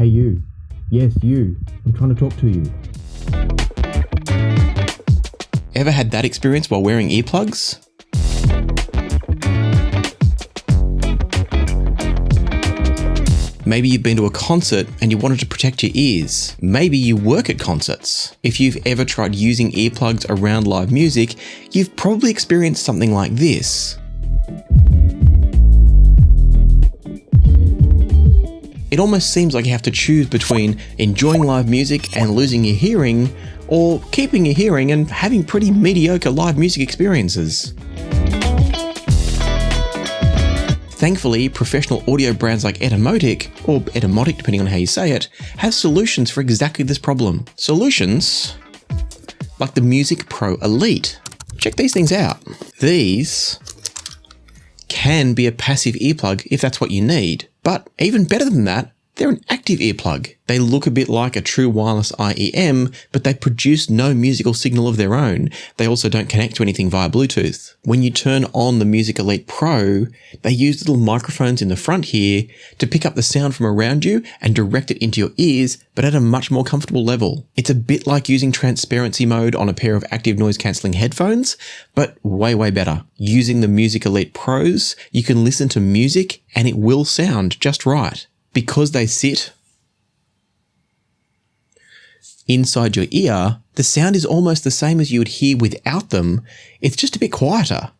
Hey you. Yes, you. I'm trying to talk to you. Ever had that experience while wearing earplugs? Maybe you've been to a concert and you wanted to protect your ears. Maybe you work at concerts. If you've ever tried using earplugs around live music, you've probably experienced something like this. It almost seems like you have to choose between enjoying live music and losing your hearing, or keeping your hearing and having pretty mediocre live music experiences. Thankfully, professional audio brands like Etymotic, or Etymotic depending on how you say it, have solutions for exactly this problem. Solutions like the Music Pro Elite. Check these things out. These can be a passive earplug if that's what you need. But even better than that, they're an active earplug. They look a bit like a true wireless IEM, but they produce no musical signal of their own. They also don't connect to anything via Bluetooth. When you turn on the Music Elite Pro, they use little microphones in the front here to pick up the sound from around you and direct it into your ears, but at a much more comfortable level. It's a bit like using transparency mode on a pair of active noise cancelling headphones, but way, way better. Using the Music Elite Pros, you can listen to music and it will sound just right. Because they sit inside your ear, the sound is almost the same as you would hear without them. It's just a bit quieter.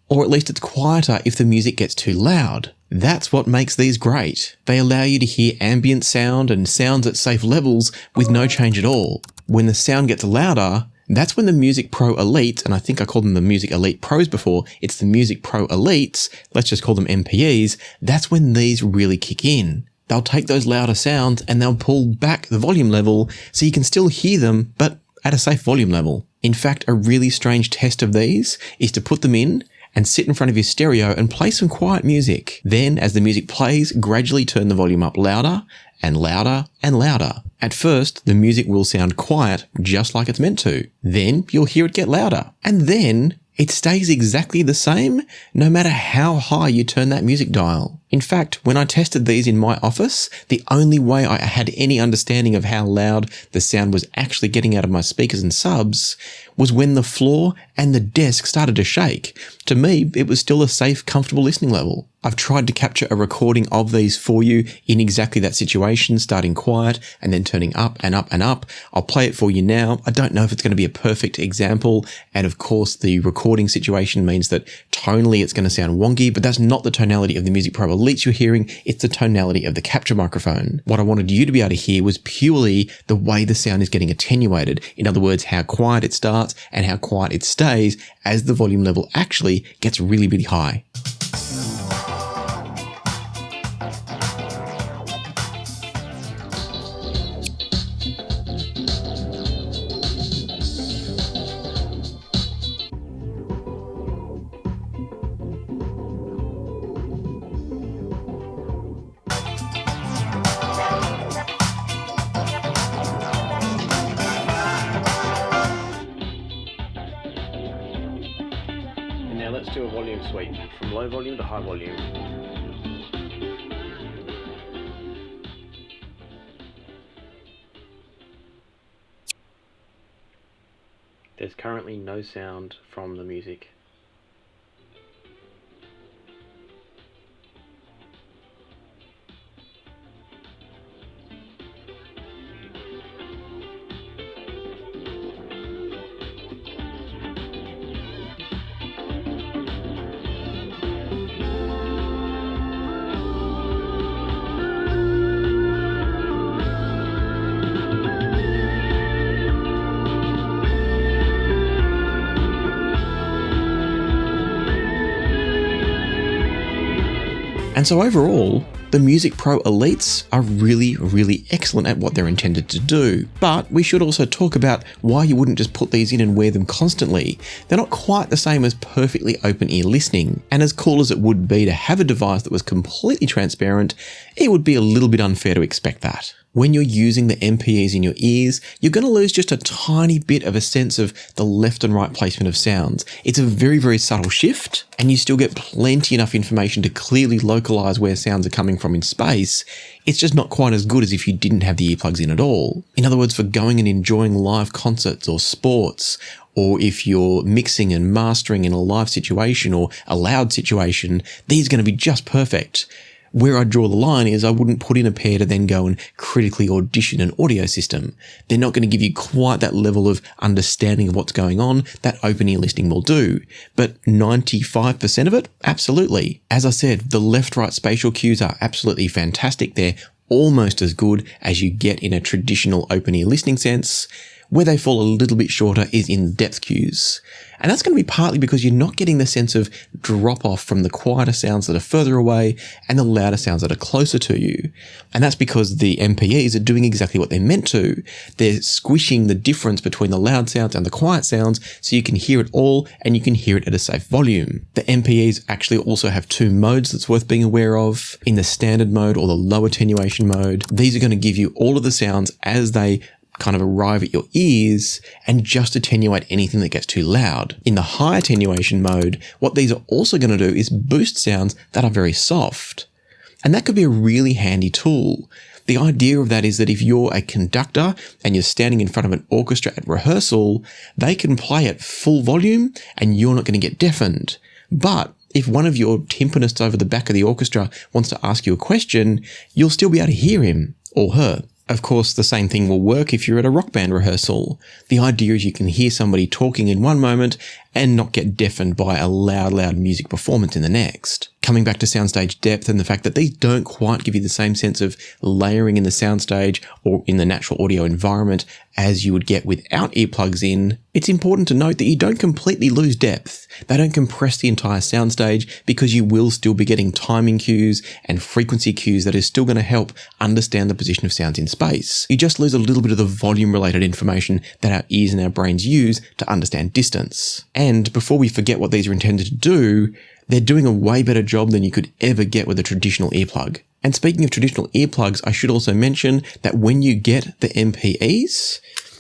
Or at least it's quieter if the music gets too loud. That's what makes these great. They allow you to hear ambient sound and sounds at safe levels with no change at all. When the sound gets louder, that's when the Music Pro Elite, and I think I called them the Music Elite Pros before, it's the Music Pro Elites, let's just call them MPEs, that's when these really kick in. They'll take those louder sounds and they'll pull back the volume level so you can still hear them, but at a safe volume level. In fact, a really strange test of these is to put them in and sit in front of your stereo and play some quiet music. Then, as the music plays, gradually turn the volume up louder and louder and louder. At first, the music will sound quiet, just like it's meant to. Then, you'll hear it get louder. And then, it stays exactly the same, no matter how high you turn that music dial. In fact, when I tested these in my office, the only way I had any understanding of how loud the sound was actually getting out of my speakers and subs was when the floor and the desk started to shake. To me, it was still a safe, comfortable listening level. I've tried to capture a recording of these for you in exactly that situation, starting quiet and then turning up and up and up. I'll play it for you now. I don't know if it's going to be a perfect example. And of course, the recording situation means that tonally it's going to sound wonky, but that's not the tonality of the Music Pro Elites you're hearing. It's the tonality of the capture microphone. What I wanted you to be able to hear was purely the way the sound is getting attenuated. In other words, how quiet it starts and how quiet it stays as the volume level actually gets really, really high. Now let's do a volume sweep from low volume to high volume. There's currently no sound from the music. And so overall, the Music Pro Elites are really, really excellent at what they're intended to do. But we should also talk about why you wouldn't just put these in and wear them constantly. They're not quite the same as perfectly open ear listening. And as cool as it would be to have a device that was completely transparent, it would be a little bit unfair to expect that. When you're using the MPEs in your ears, you're going to lose just a tiny bit of a sense of the left and right placement of sounds. It's a very, very subtle shift, and you still get plenty enough information to clearly localize where sounds are coming hearing from in space, it's just not quite as good as if you didn't have the earplugs in at all. In other words, for going and enjoying live concerts or sports, or if you're mixing and mastering in a live situation or a loud situation, these are going to be just perfect. Where I draw the line is I wouldn't put in a pair to then go and critically audition an audio system. They're not going to give you quite that level of understanding of what's going on that open ear listening will do. But 95% of it, absolutely. As I said, the left-right spatial cues are absolutely fantastic. They're almost as good as you get in a traditional open ear listening sense. Where they fall a little bit shorter is in depth cues. And that's going to be partly because you're not getting the sense of drop off from the quieter sounds that are further away and the louder sounds that are closer to you. And that's because the MPEs are doing exactly what they're meant to. They're squishing the difference between the loud sounds and the quiet sounds so you can hear it all and you can hear it at a safe volume. The MPEs actually also have two modes that's worth being aware of. In the standard mode or the low attenuation mode, these are going to give you all of the sounds as they kind of arrive at your ears and just attenuate anything that gets too loud. In the high attenuation mode, what these are also going to do is boost sounds that are very soft. And that could be a really handy tool. The idea of that is that if you're a conductor and you're standing in front of an orchestra at rehearsal, they can play at full volume and you're not going to get deafened. But if one of your timpanists over the back of the orchestra wants to ask you a question, you'll still be able to hear him or her. Of course, the same thing will work if you're at a rock band rehearsal. The idea is you can hear somebody talking in one moment and not get deafened by a loud music performance in the next. Coming back to soundstage depth and the fact that these don't quite give you the same sense of layering in the soundstage or in the natural audio environment as you would get without earplugs in, it's important to note that you don't completely lose depth. They don't compress the entire soundstage because you will still be getting timing cues and frequency cues that is still going to help understand the position of sounds in space. You just lose a little bit of the volume-related information that our ears and our brains use to understand distance. And before we forget what these are intended to do, they're doing a way better job than you could ever get with a traditional earplug. And speaking of traditional earplugs, I should also mention that when you get the MPEs,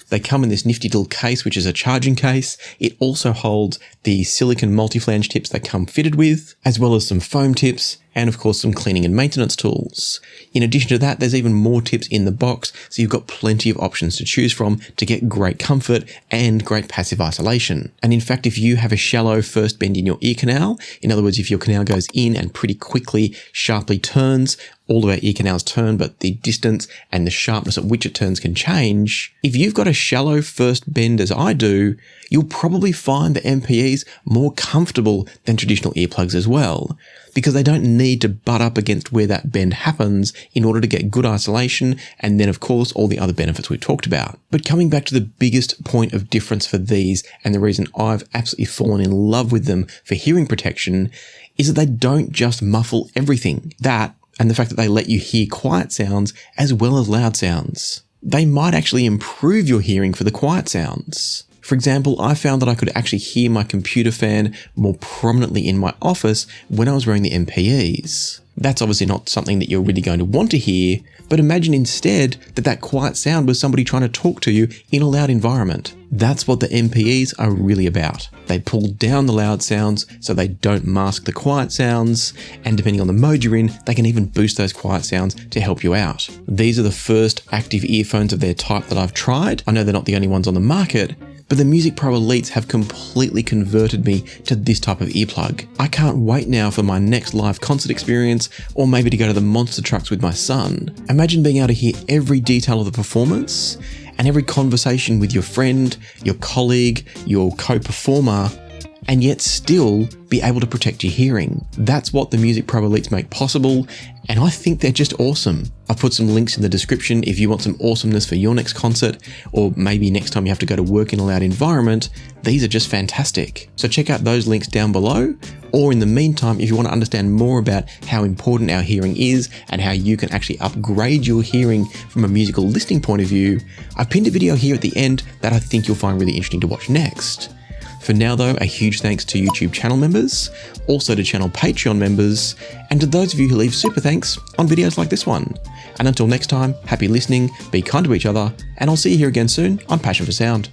they come in this nifty little case, which is a charging case. It also holds the silicone multi-flange tips they come fitted with, as well as some foam tips, and of course some cleaning and maintenance tools. In addition to that, there's even more tips in the box, so you've got plenty of options to choose from to get great comfort and great passive isolation. And in fact, if you have a shallow first bend in your ear canal, in other words, if your canal goes in and pretty quickly, sharply turns, all of our ear canals turn, but the distance and the sharpness at which it turns can change. If you've got a shallow first bend as I do, you'll probably find the MPEs more comfortable than traditional earplugs as well, because they don't need to butt up against where that bend happens in order to get good isolation and then, of course, all the other benefits we've talked about. But coming back to the biggest point of difference for these, and the reason I've absolutely fallen in love with them for hearing protection, is that they don't just muffle everything. That, and the fact that they let you hear quiet sounds as well as loud sounds. They might actually improve your hearing for the quiet sounds. For example, I found that I could actually hear my computer fan more prominently in my office when I was wearing the MPEs. That's obviously not something that you're really going to want to hear, but imagine instead that quiet sound was somebody trying to talk to you in a loud environment. That's what the MPEs are really about. They pull down the loud sounds so they don't mask the quiet sounds, and depending on the mode you're in, they can even boost those quiet sounds to help you out. These are the first active earphones of their type that I've tried. I know they're not the only ones on the market, but the Music Pro Elites have completely converted me to this type of earplug. I can't wait now for my next live concert experience, or maybe to go to the monster trucks with my son. Imagine being able to hear every detail of the performance and every conversation with your friend, your colleague, your co-performer, and yet still be able to protect your hearing. That's what the Music Pro Elites make possible, and I think they're just awesome. I've put some links in the description if you want some awesomeness for your next concert, or maybe next time you have to go to work in a loud environment. These are just fantastic. So check out those links down below, or in the meantime, if you want to understand more about how important our hearing is and how you can actually upgrade your hearing from a musical listening point of view, I've pinned a video here at the end that I think you'll find really interesting to watch next. For now though, a huge thanks to YouTube channel members, also to channel Patreon members, and to those of you who leave super thanks on videos like this one. And until next time, happy listening, be kind to each other, and I'll see you here again soon on Passion for Sound.